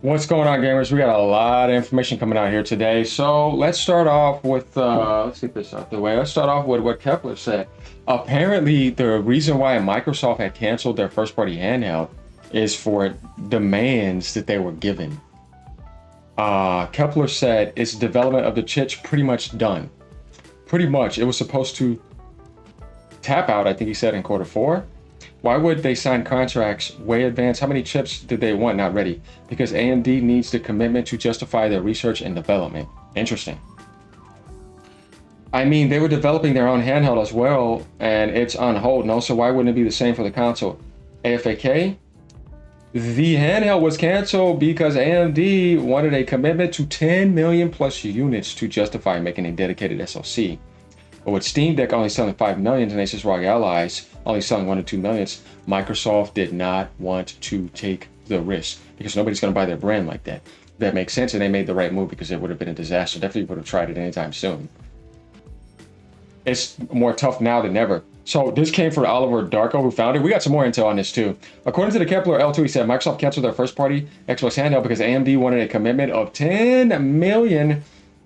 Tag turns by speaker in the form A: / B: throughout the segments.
A: What's going on, gamers? We got a lot of information coming out here today. So let's start off with, let's get this out the way. Let's start off with what Kepler said. Apparently, the reason why Microsoft had canceled their first-party handheld is for demands that they were given. Kepler said its development of the chip's pretty much done. Pretty much. It was supposed to tap out, I think he said, in Q4. Why would they sign contracts way advanced? How many chips did they want? Not ready. Because AMD needs the commitment to justify their research and development. Interesting. I mean, they were developing their own handheld as well, and it's on hold. No, so why wouldn't it be the same for the console? AFAK? The handheld was canceled because AMD wanted a commitment to 10 million plus units to justify making a dedicated SoC. But with Steam Deck only selling 5 million and Asus ROG Allies only selling 1 to 2 millions, Microsoft did not want to take the risk because nobody's going to buy their brand like that. That makes sense, and they made the right move because it would have been a disaster. Definitely would have tried it anytime soon. It's more tough now than ever. So this came from Oliver Darko, who founded. We got some more intel on this too. According to the Kepler L2, he said Microsoft canceled their first-party Xbox handheld because AMD wanted a commitment of 10 million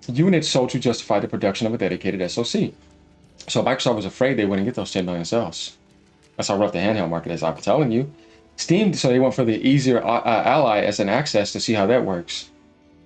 A: units sold to justify the production of a dedicated SoC. So Microsoft was afraid they wouldn't get those 10 million sales. That's how rough the handheld market is, I'm telling you. Steam, so they went for the easier Ally as an access to see how that works.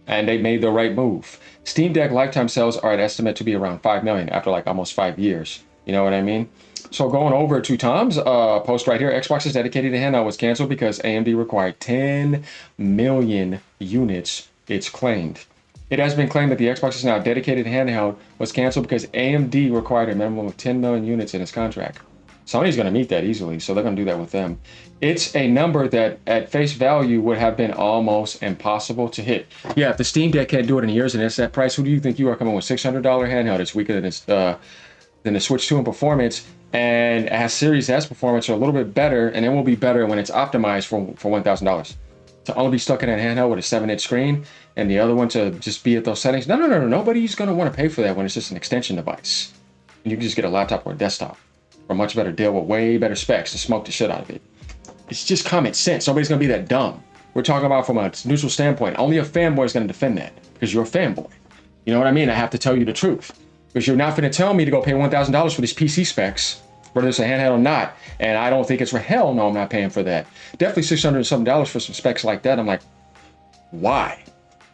A: And they made the right move. Steam Deck lifetime sales are at estimate to be around 5 million after like almost 5 years. You know what I mean? So going over to Tom's post right here, Xbox's dedicated handheld was canceled because AMD required 10 million units, it's claimed. It has been claimed that the Xbox's now dedicated handheld was canceled because AMD required a minimum of 10 million units in its contract. Sony's going to meet that easily, so they're going to do that with them. It's a number that at face value would have been almost impossible to hit. Yeah, if the Steam Deck can't do it in years and it's that price, who do you think you are coming with? $600 handheld. It's weaker than the Switch 2 in performance, and it has Series S performance or a little bit better, and it will be better when it's optimized for $1,000. To only be stuck in that handheld with a 7-inch screen and the other one to just be at those settings. No. Nobody's going to want to pay for that when it's just an extension device. And you can just get a laptop or a desktop for a much better deal with way better specs to smoke the shit out of it. It's just common sense. Nobody's going to be that dumb. We're talking about from a neutral standpoint. Only a fanboy is going to defend that because you're a fanboy. You know what I mean? I have to tell you the truth because you're not going to tell me to go pay $1,000 for these PC specs, whether it's a handheld or not. And I don't think it's for hell no, I'm not paying for that. Definitely $600 and something for some specs like that. I'm like, why?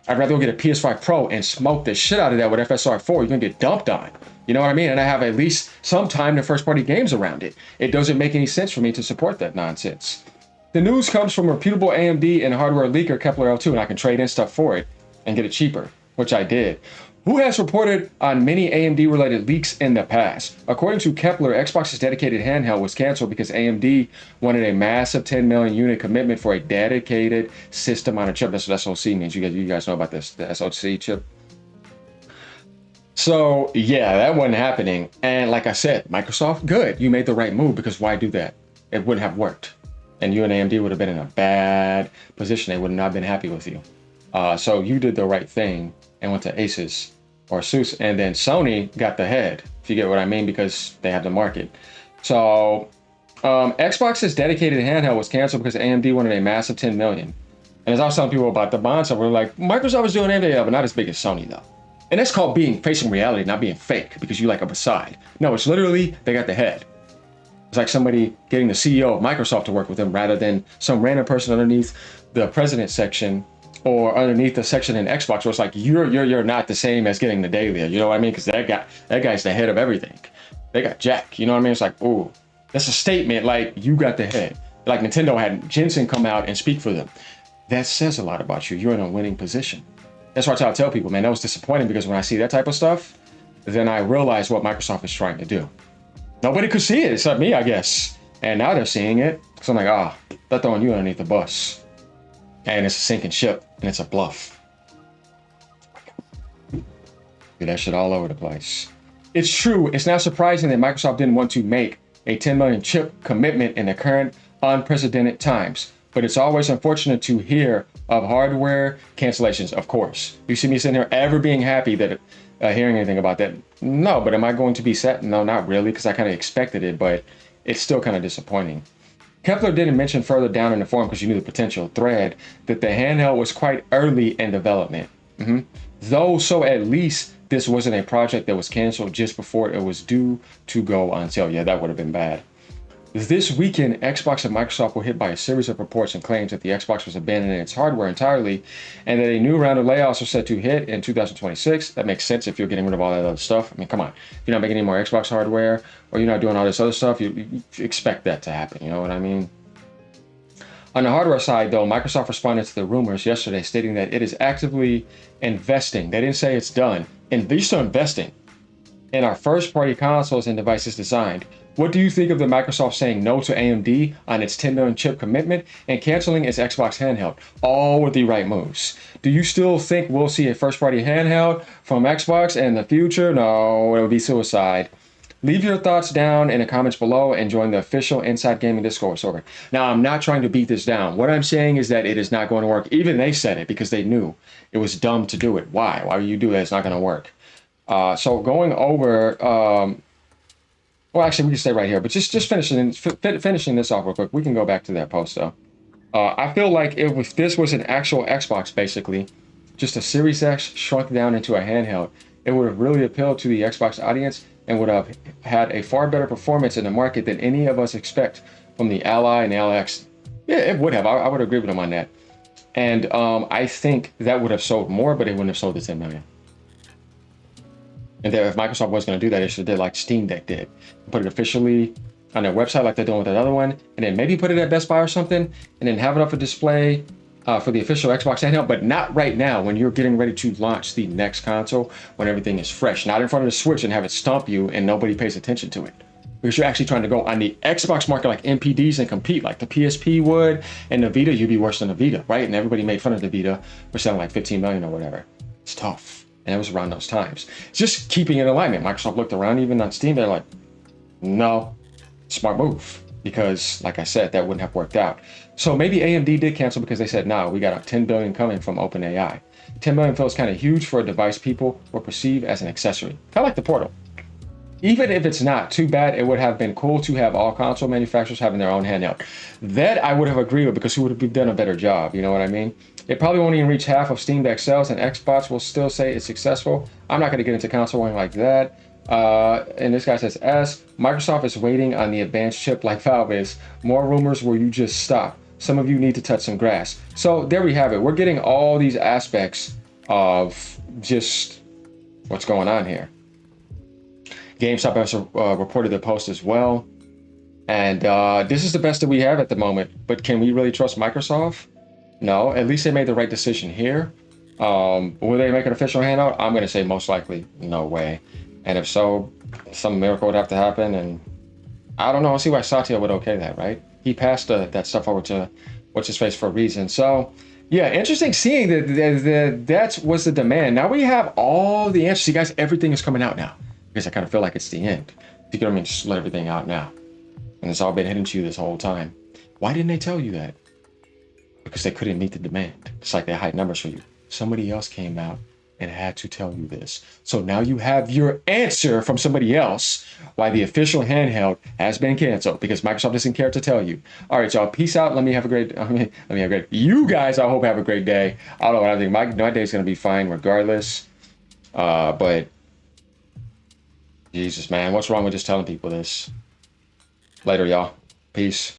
A: I'd rather go get a PS5 Pro and smoke the shit out of that with FSR 4. You're gonna get dumped on. You know what I mean? And I have at least some time to first party games around it. It doesn't make any sense for me to support that nonsense. The news comes from reputable AMD and hardware leaker Kepler L2, and I can trade in stuff for it and get it cheaper, which I did. Who has reported on many AMD-related leaks in the past? According to Kepler, Xbox's dedicated handheld was canceled because AMD wanted a massive 10 million unit commitment for a dedicated system on a chip. That's what SoC means. You guys know about this, the SoC chip. So yeah, that wasn't happening. And like I said, Microsoft, good. You made the right move because why do that? It wouldn't have worked. And you and AMD would have been in a bad position. They would not have been happy with you. So you did the right thing and went to Asus or Asus, and then Sony got the head, if you get what I mean, because they have the market. So Xbox's dedicated handheld was canceled because AMD wanted a massive 10 million. And as I was telling people about the bond, so we're like, Microsoft is doing AMD, but not as big as Sony though. And that's called facing reality, not being fake because you like a facade. No, it's literally, they got the head. It's like somebody getting the CEO of Microsoft to work with them rather than some random person underneath the president section or underneath the section in Xbox where it's like, you're not the same as getting the daily. You know what I mean? Because that guy's the head of everything. They got Jack. You know what I mean? It's like, oh, that's a statement. Like, you got the head. Like Nintendo had Jensen come out and speak for them. That says a lot about you. You're in a winning position. That's why I tell people, man, that was disappointing because when I see that type of stuff, then I realize what Microsoft is trying to do. Nobody could see it except me, I guess. And now they're seeing it. So I'm like, they're throwing you underneath the bus. And it's a sinking ship, and it's a bluff. Do that shit all over the place. It's true, it's not surprising that Microsoft didn't want to make a 10 million chip commitment in the current unprecedented times. But it's always unfortunate to hear of hardware cancellations, of course. You see me sitting here ever being happy that hearing anything about that? No, but am I going to be sad? No, not really, because I kind of expected it, but it's still kind of disappointing. Kepler didn't mention further down in the forum because you knew the potential thread that the handheld was quite early in development. Though, so at least this wasn't a project that was canceled just before it was due to go on sale. Yeah, that would have been bad. This weekend, Xbox and Microsoft were hit by a series of reports and claims that the Xbox was abandoning its hardware entirely and that a new round of layoffs are set to hit in 2026. That makes sense if you're getting rid of all that other stuff. I mean, come on. If you're not making any more Xbox hardware or you're not doing all this other stuff, you expect that to happen. You know what I mean? On the hardware side, though, Microsoft responded to the rumors yesterday, stating that it is actively investing. They didn't say it's done. And they're still investing in our first-party consoles and devices designed. What do you think of the Microsoft saying no to AMD on its 10 million chip commitment and canceling its Xbox handheld? All with the right moves. Do you still think we'll see a first-party handheld from Xbox in the future? No, it would be suicide. Leave your thoughts down in the comments below and join the official Inside Gaming Discord server. Now, I'm not trying to beat this down. What I'm saying is that it is not going to work. Even they said it because they knew it was dumb to do it. Why? Why would you do that? It's not going to work. So going over, well, actually, we can stay right here, but just finishing this off real quick. We can go back to that post, though. I feel like if this was an actual Xbox, basically, just a Series X shrunk down into a handheld, it would have really appealed to the Xbox audience and would have had a far better performance in the market than any of us expect from the Ally and the LX. Yeah, it would have. I would agree with them on that. And I think that would have sold more, but it wouldn't have sold the 10 million. And if Microsoft was going to do that, it should have did like Steam Deck did. Put it officially on their website like they're doing with that other one, and then maybe put it at Best Buy or something, and then have it up for display for the official Xbox handheld, but not right now when you're getting ready to launch the next console, when everything is fresh. Not in front of the Switch and have it stomp you and nobody pays attention to it. Because you're actually trying to go on the Xbox market like NPDs and compete like the PSP would, and the Vita, you'd be worse than the Vita, right? And everybody made fun of the Vita for selling like 15 million or whatever. It's tough. And it was around those times. Just keeping it in alignment. Microsoft looked around even on Steam, they're like, no, smart move. Because like I said, that wouldn't have worked out. So maybe AMD did cancel because they said, no, we got a 10 billion coming from OpenAI. 10 billion feels kind of huge for a device people will perceive as an accessory. Kind of like the Portal. Even if it's not too bad, it would have been cool to have all console manufacturers having their own handheld. That I would have agreed with because who would have done a better job? You know what I mean? It probably won't even reach half of Steam Deck sales, and Xbox will still say it's successful. I'm not going to get into console warning like that. And this guy says, Microsoft is waiting on the advanced chip like Valve is. More rumors where you just stop. Some of you need to touch some grass. So there we have it. We're getting all these aspects of just what's going on here. GameStop has reported their post as well. And this is the best that we have at the moment. But can we really trust Microsoft? No, at least they made the right decision here. Will they make an official handout? I'm going to say most likely no way. And if so, some miracle would have to happen. And I don't know. I'll see why Satya would okay that, right? He passed that stuff over to what's-his-face for a reason. So, yeah, interesting seeing that was the demand. Now we have all the answers. You guys, everything is coming out now. Because I kind of feel like it's the end. You get what I mean? Just let everything out now. And it's all been hidden to you this whole time. Why didn't they tell you that? Because they couldn't meet the demand. It's like they hide numbers for you. Somebody else came out and had to tell you this. So now you have your answer from somebody else why the official handheld has been canceled, because Microsoft doesn't care to tell you. All right, y'all, peace out. Let me have a great, you guys, I hope have a great day. I don't know what I think. My day's going to be fine regardless. But Jesus, man, what's wrong with just telling people this? Later, y'all. Peace.